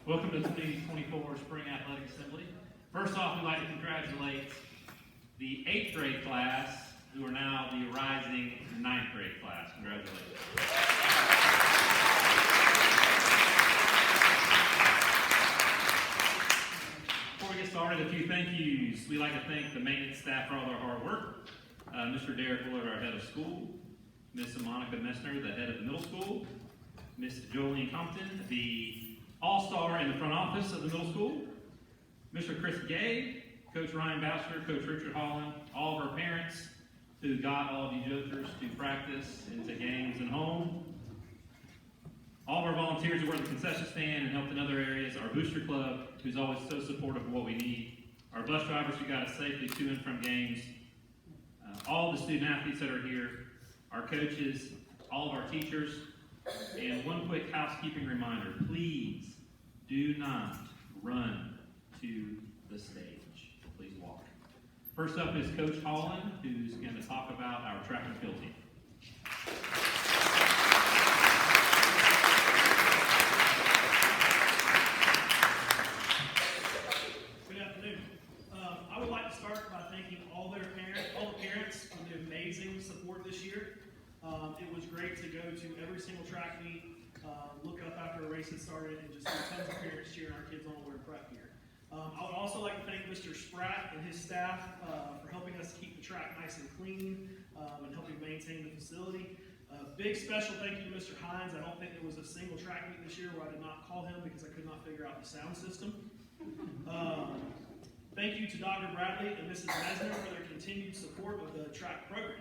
Welcome to the 2024 Spring Athletic Assembly. First off, we'd like to congratulate the 8th grade class, who are now the rising 9th grade class. Congratulations. Before we get started, a few thank yous. We'd like to thank the maintenance staff for all their hard work. Mr. Derek Willard, our head of school. Miss Monica Messner, the head of the middle school. Miss Jolene Compton, the all-star in the front office of the middle school. Mr. Chris Gay, Coach Ryan Boucher, Coach Richard Holland, all of our parents who got all of you jokers to practice and to games and home. All of our volunteers who work at the concession stand and helped in other areas. Our booster club, who's always so supportive of what we need. Our bus drivers who got us safely to and from games. All the student athletes that are here. Our coaches, all of our teachers. And one quick housekeeping reminder, please do not run to the stage. Please walk. First up is Coach Holland, who's going to talk about our track and field team. Good afternoon. I would like to start by thanking all the parents for the amazing support this year. It was great to go to every single track meet, look up after a race had started, and just see tons of parents cheering our kids on wearing prep gear. I would also like to thank Mr. Spratt and his staff for helping us keep the track nice and clean and helping maintain the facility. Big special thank you to Mr. Hines. I don't think there was a single track meet this year where I did not call him because I could not figure out the sound system. Thank you to Dr. Bradley and Mrs. Mesner for their continued support of the track program.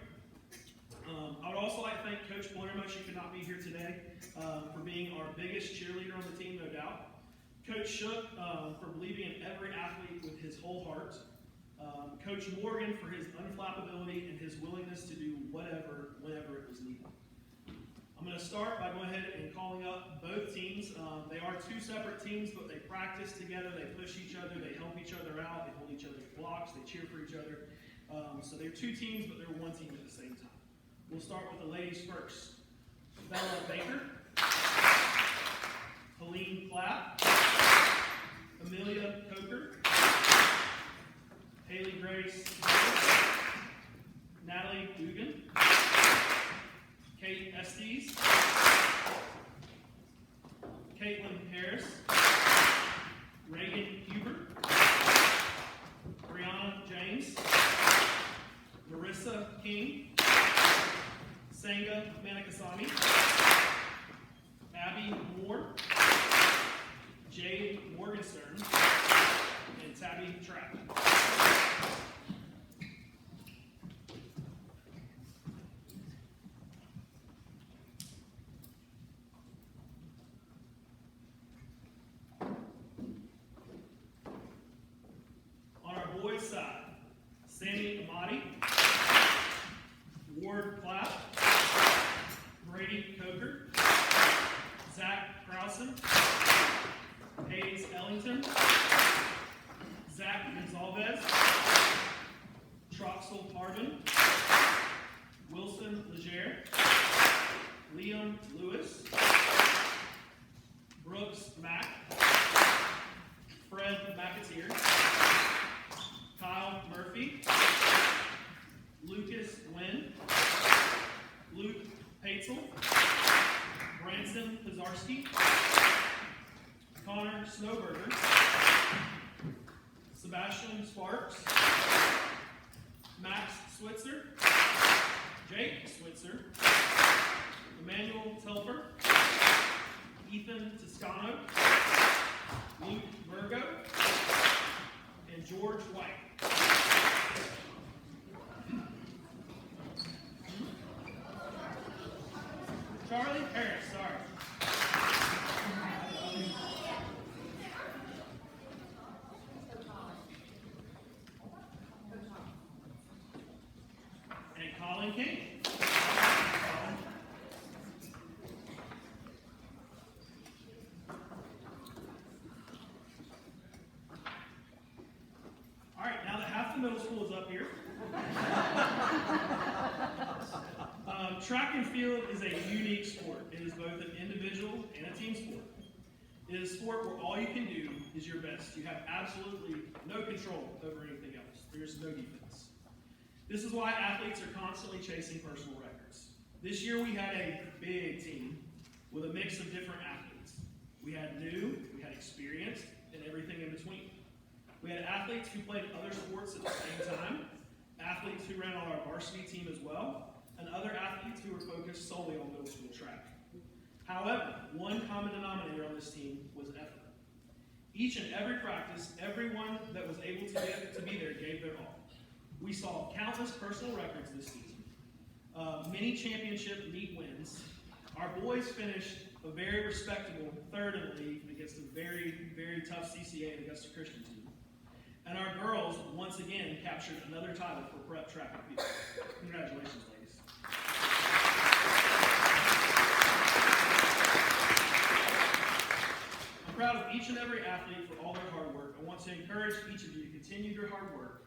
I would also like to thank Coach Palermo. She could not be here today for being our biggest cheerleader on the team, no doubt. Coach Shook for believing in every athlete with his whole heart. Coach Morgan for his unflappability and his willingness to do whatever, whenever it was needed. I'm going to start by going ahead and calling up both teams. They are two separate teams, but they practice together, they push each other, they help each other out, they hold each other's blocks, they cheer for each other. So they're two teams, but they're one team at the same time. We'll start with the ladies first. Bella Baker, Helene Clapp, Amelia Coker, Haley Grace, Natalie Dugan, Kate Estes, Caitlin Harris, Reagan Hubert, Brianna James, Marissa King, Sangha Manikasamy, Abby Moore, Jade Morgenstern, and Tabby Trapp. On our boys' side, Sammy Amati, Ward Clapp, Brady Coker, Zach Krausen, Hayes Ellington, Zach Gonzalez, Troxel Harbin, Wilson Legere, Liam Lewis, Brooks Mack, Fred McAteer, Kyle Murphy, Lucas Wynn, Luke Paetzel, Branson Pizarski, Connor Snowberger, Sebastian Sparks, Max Switzer, Jake Switzer, Emmanuel Telfer, Ethan Toscano, Luke Virgo, and George White. Charlie Harris, sorry. And Colin King. All right, now that half the middle school is up here, track and field is a unique sport. It is both an individual and a team sport. It is a sport where all you can do is your best. You have absolutely no control over anything else. There's no defense. This is why athletes are constantly chasing personal records. This year we had a big team with a mix of different athletes. We had new, we had experienced, and everything in between. We had athletes who played other sports at the same time, athletes who ran on our varsity team as well, and other athletes who were focused solely on middle school track. However, one common denominator on this team was effort. Each and every practice, everyone that was able to be there gave their all. We saw countless personal records this season, many championship meet wins. Our boys finished a very respectable third in the league against a very, very tough CCA and Augusta Christian team. And our girls, once again, captured another title for prep track and field. Congratulations, ladies. I'm proud of each and every athlete for all their hard work. I want to encourage each of you to continue your hard work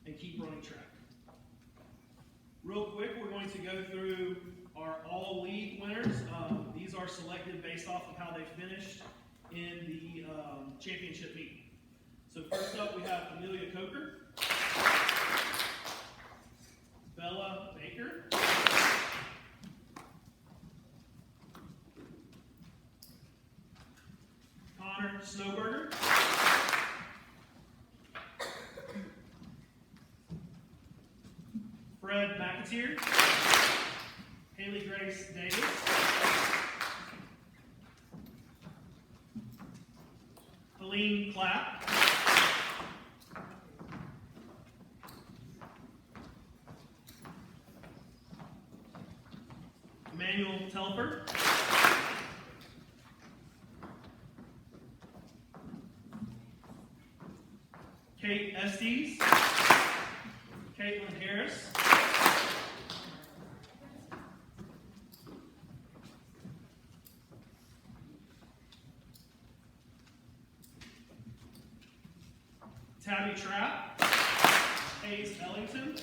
and keep running track. Real quick, we're going to go through our all-league winners. These are selected based off of how they finished in the championship meet. So first up, we have Amelia Coker, Bella Baker, Connor Snowberger, Fred McAteer, Haley Grace Davis, Helene Clapp, Emmanuel Telfer, Kate Estes, Caitlin Harris, Tabby Trapp, Hayes Ellington,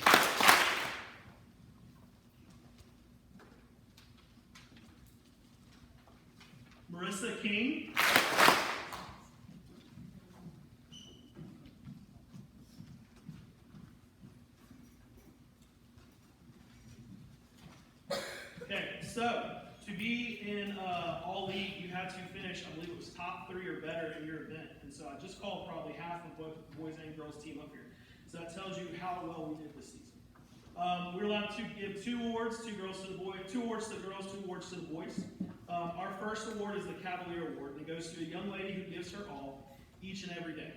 Marissa King, okay, so to be in all league, you had to finish, I believe it was top 3 or better in your event. And so I just called probably half of both the boys and girls team up here. So that tells you how well we did this season. We're allowed to give 2 awards, 2 girls to the boys, 2 awards to the girls, 2 awards to the boys. Our first award is the Cavalier Award, and it goes to a young lady who gives her all each and every day.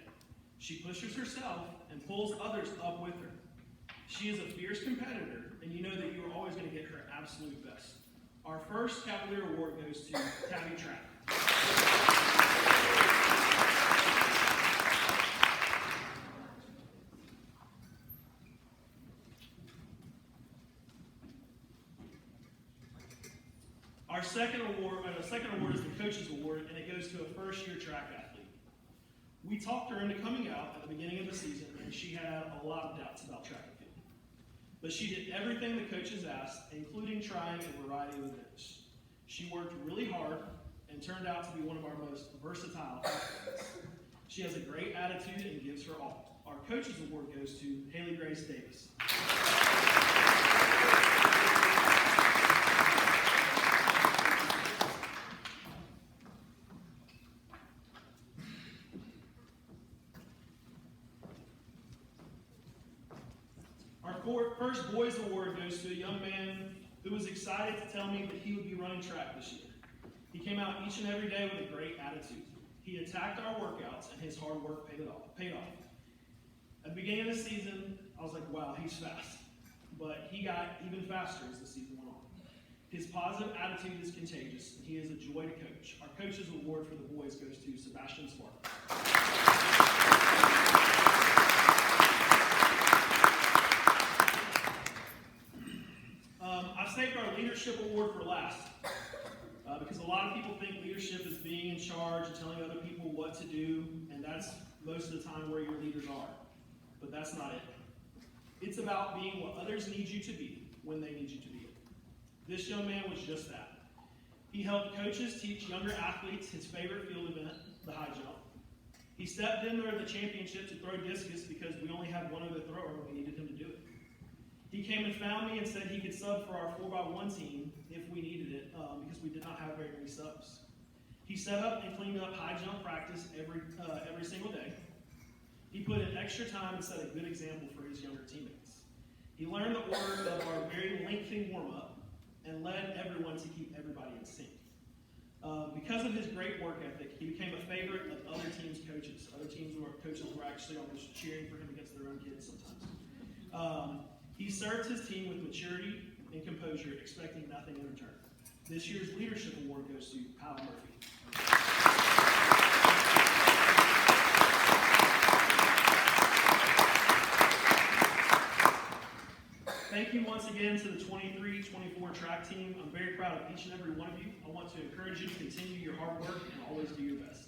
She pushes herself and pulls others up with her. She is a fierce competitor, and you know that you are always going to get her absolute best. Our first Cavalier Award goes to Tabby Trapp. Our second award is the Coach's Award, and it goes to a first-year track athlete. We talked her into coming out at the beginning of the season, and she had a lot of doubts about track and field. But she did everything the coaches asked, including trying a variety of events. She worked really hard and turned out to be one of our most versatile athletes. She has a great attitude and gives her all. Our Coach's Award goes to Haley Grace Davis. Our first Boys Award goes to a young man who was excited to tell me that he would be running track this year. He came out each and every day with a great attitude. He attacked our workouts, and his hard work paid off. At the beginning of the season, I was like, wow, he's fast. But he got even faster as the season went on. His positive attitude is contagious, and he is a joy to coach. Our Coach's Award for the boys goes to Sebastian Spark. I've saved our Leadership Award for last because a lot of people think leadership is being in charge and telling other people what to do, and that's most of the time where your leaders are. But that's not it. It's about being what others need you to be when they need you to be it. This young man was just that. He helped coaches teach younger athletes his favorite field event, the high jump. He stepped in there at the championship to throw discus because we only had one other thrower and we needed him to do it. He came and found me and said he could sub for our 4x1 team if we needed it because we did not have very many subs. He set up and cleaned up high jump practice every single day. He put in extra time and set a good example for his younger teammates. He learned the order of our very lengthy warm-up and led everyone to keep everybody in sync. Because of his great work ethic, he became a favorite of other teams' coaches. Other teams' coaches were actually almost cheering for him against their own kids sometimes. He served his team with maturity and composure, expecting nothing in return. This year's Leadership Award goes to Kyle Murphy. Thank you once again to the 23-24 track team. I'm very proud of each and every one of you. I want to encourage you to continue your hard work and always do your best.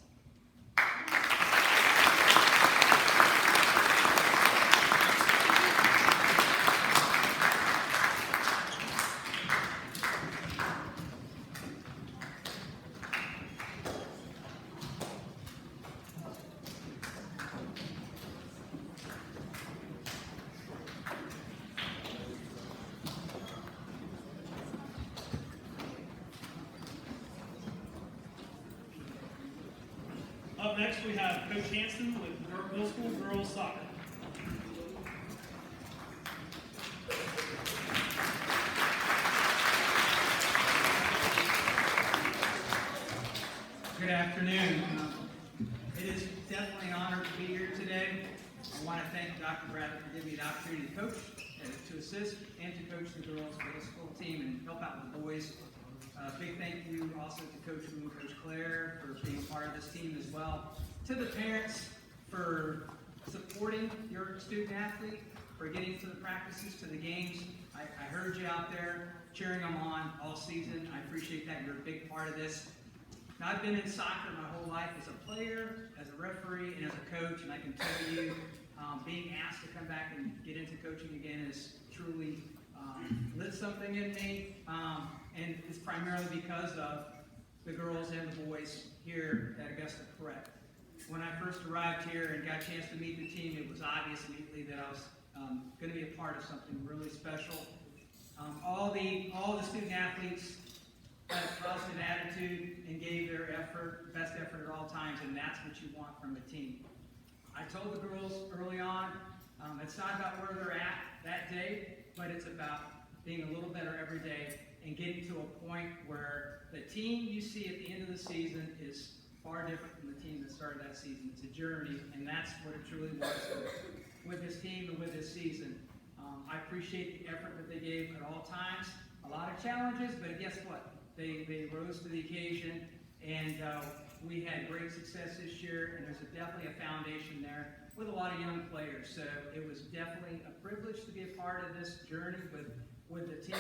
Up next, we have Coach Hanson with middle school girls soccer. Good afternoon. It is definitely an honor to be here today. I want to thank Dr. Bradley for giving me the opportunity to coach, to assist, and to coach the girls middle school team and help out with the boys. Big thank you also to Coach Wu and Coach Claire for being part of this team as well. To the parents for supporting your student athlete, for getting to the practices, to the games. I heard you out there cheering them on all season. I appreciate that. You're a big part of this. Now, I've been in soccer my whole life as a player, as a referee, and as a coach, and I can tell you being asked to come back and get into coaching again is truly lit something in me. And it's primarily because of the girls and the boys here at Augusta Prep. When I first arrived here and got a chance to meet the team, it was obvious immediately that I was going to be a part of something really special. All the student athletes had a positive attitude and gave their best effort at all times, and that's what you want from a team. I told the girls early on, it's not about where they're at that day, but it's about being a little better every day and getting to a point where the team you see at the end of the season is far different from the team that started that season. It's a journey, and that's what it truly was with this team and with this season. I appreciate the effort that they gave at all times. A lot of challenges, but guess what? They rose to the occasion, and we had great success this year, and there's definitely a foundation there with a lot of young players. So it was definitely a privilege to be a part of this journey with the team.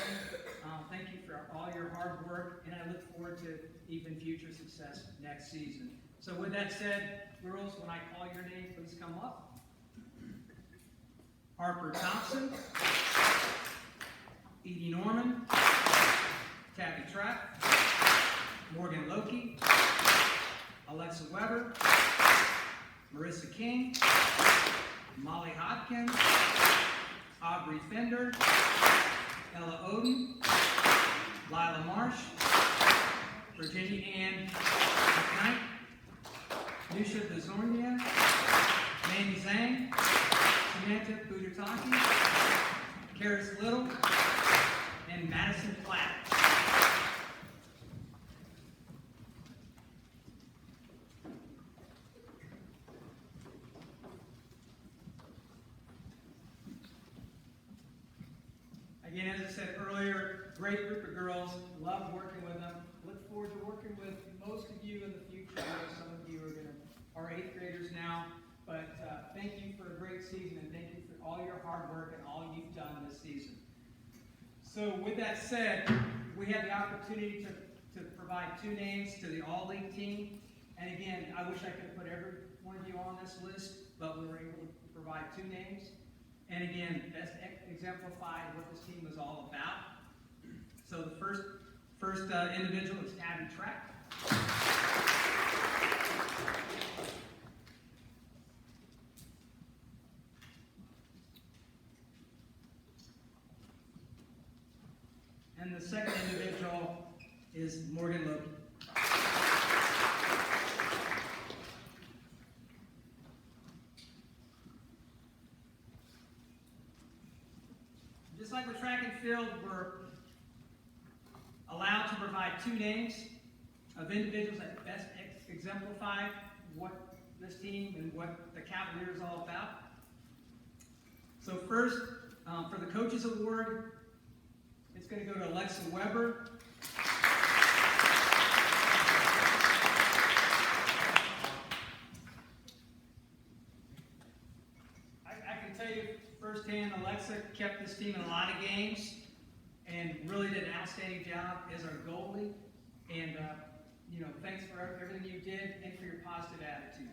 Thank you for all your hard work, and I look forward to even future success next season. So with that said, girls, when I call your name, please come up. Harper Thompson, Edie Norman, Tabby Trapp, Morgan Loki, Alexa Weber, Marissa King, Molly Hopkins, Aubrey Fender, Ella Oden, Lila Marsh, Virginia Ann McKnight, Nusha Bezornia, Mandy Zhang, Samantha Budutaki, Karis Little, and Madison Platt. Again, as I said earlier, great group of girls, love working with them. Look forward to working with most of you in the future. I know some of you are 8th graders now, but thank you for a great season, and thank you for all your hard work and all you've done this season. So with that said, we had the opportunity to provide 2 names to the All-League team. And again, I wish I could have put every one of you on this list, but we were able to provide 2 names. And again, that's exemplified what this team was all about. So the First individual is Abby Track. And the second individual is Morgan Logan. Just like with track and field, we're allowed to provide two names of individuals that best exemplify what this team and what the Cavaliers is all about. So first, for the Coaches Award, it's going to go to Alexa Weber. I can tell you firsthand, Alexa kept this team in a lot of games and really did an outstanding job as our goalie. And, thanks for everything you did and for your positive attitude.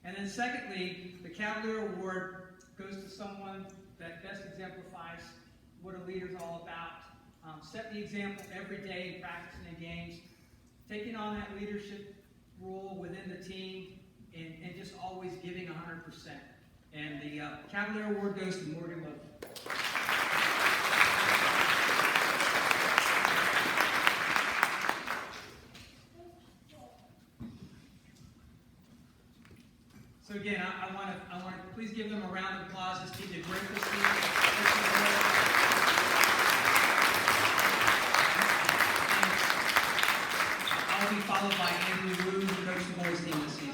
And then secondly, the Cavalier Award goes to someone that best exemplifies what a leader's all about. Set the example every day in practice and in games, taking on that leadership role within the team, and just always giving 100%. And the Cavalier Award goes to Morgan Logan. So again, I want to please give them a round of applause. This team did great this season. I'll be followed by Andrew Wu, who coached the boys team this season.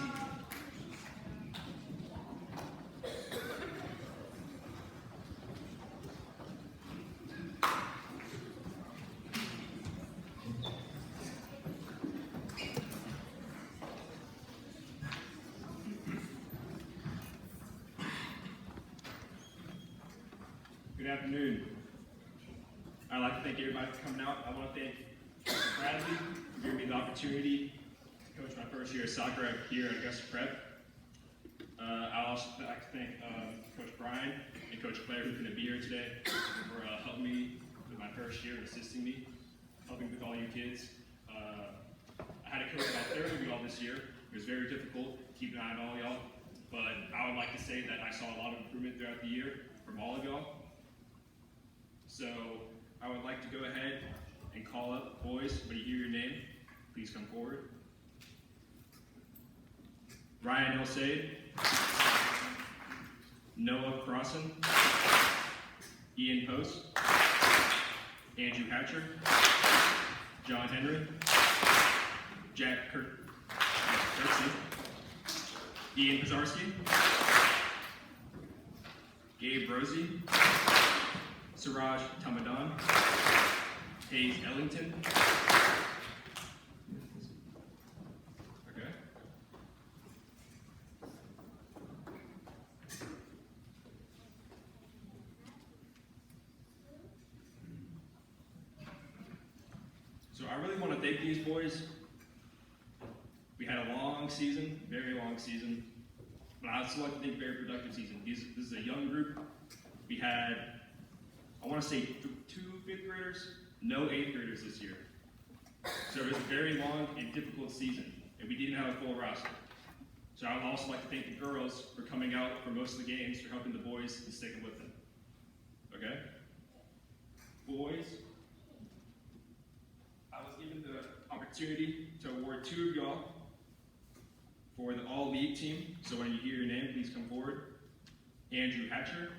Good afternoon. I'd like to thank everybody for coming out. I want to thank Bradley for giving me the opportunity to coach my first year of soccer here at Augusta Prep. I'd also like to thank Coach Brian and Coach Claire, who couldn't be here today, for helping me with my first year and assisting me, helping with all you kids. I had to coach about 30 of y'all this year. It was very difficult keeping an eye on all y'all, but I would like to say that I saw a lot of improvement throughout the year from all of y'all. So I would like to go ahead and call up boys. When you hear your name, please come forward. Ryan Elsade, Noah Crossan, Ian Post, Andrew Hatcher, John Henry, Jack Kirksey, Ian Pizarski, Gabe Rosie, Siraj Tamadan, Hayes Ellington. Okay. So I really want to thank these boys. We had a long season, very long season, but I also like to think very productive season. This is a young group. We had, I want to say, 2 5th graders, no 8th graders this year. So it was a very long and difficult season, and we didn't have a full roster. So I would also like to thank the girls for coming out for most of the games, for helping the boys and sticking with them. Okay? Boys, I was given the opportunity to award 2 of y'all for the all-league team. So when you hear your name, please come forward. Andrew Hatcher.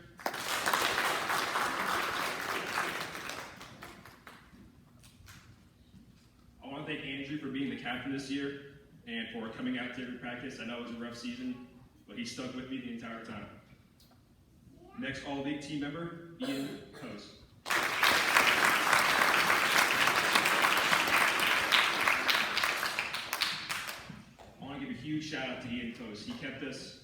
I want to thank Andrew for being the captain this year and for coming out to every practice. I know it was a rough season, but he stuck with me the entire time. Next all-league team member, Ian Coase. I want to give a huge shout out to Ian Coase. He kept us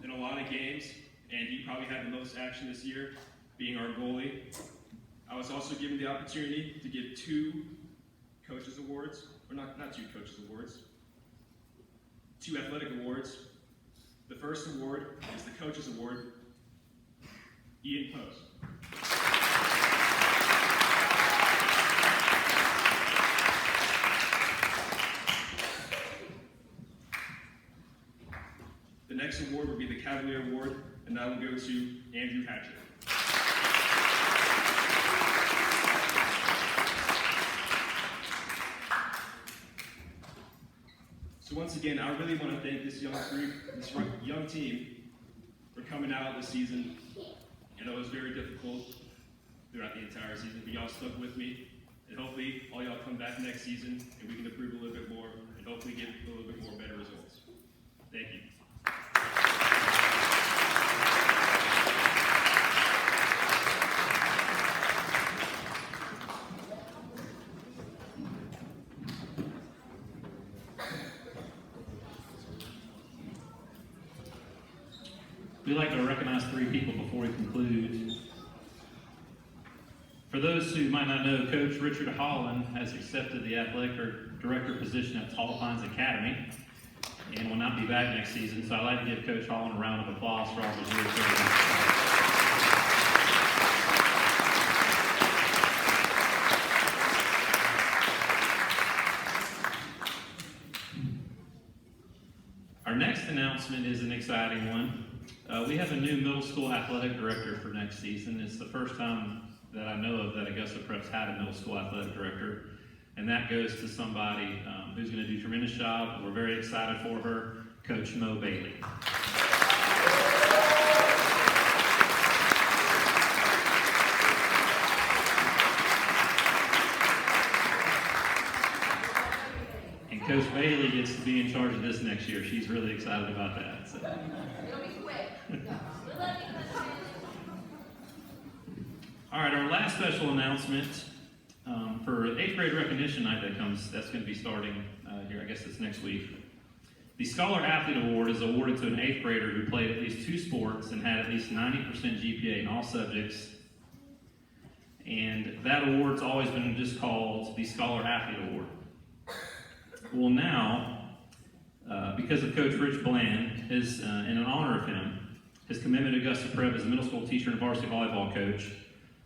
in a lot of games, and he probably had the most action this year, being our goalie. I was also given the opportunity to give 2 coaches awards, or not 2 coaches awards, 2 athletic awards. The first award is the coaches award, Ian Post. next award will be the Cavalier Award, and that will go to Andrew Hatcher. So once again, I really want to thank this young group, this young team, for coming out this season. I know it was very difficult throughout the entire season, but y'all stuck with me. And hopefully, all y'all come back next season, and we can improve a little bit more, and hopefully get a little bit more better results. Thank you. We'd like to recognize 3 people before we conclude. For those who might not know, Coach Richard Holland has accepted the athletic director position at Tall Pines Academy and will not be back next season. So I'd like to give Coach Holland a round of applause for all his years service. Our next announcement is an exciting one. We have a new middle school athletic director for next season. It's the first time that I know of that Augusta Prep's had a middle school athletic director, and that goes to somebody who's going to do a tremendous job. We're very excited for her, Coach Mo Bailey. And Coach Bailey gets to be in charge of this next year. She's really excited about that. So. It'll be quick. All right, our last special announcement for 8th grade recognition night that's going to be starting here, I guess it's next week. The Scholar Athlete Award is awarded to an 8th grader who played at least 2 sports and had at least 90% GPA in all subjects. And that award's always been just called the Scholar Athlete Award. Well, now, because of Coach Rich Bland, in honor of him, his commitment to Augusta Prep as a middle school teacher and varsity volleyball coach,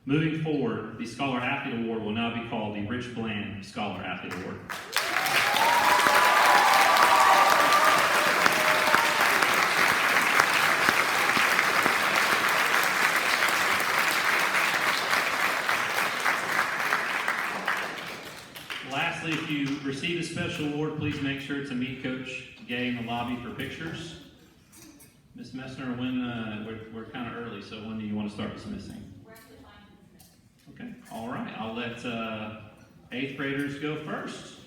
moving forward, the Scholar Athlete Award will now be called the Rich Bland Scholar Athlete Award. Lastly, if you receive a special award, please make sure to meet Coach Gay in the lobby for pictures. Ms. Messner, we're kind of early, so when do you want to start dismissing? Okay, all right. I'll let 8th graders go first.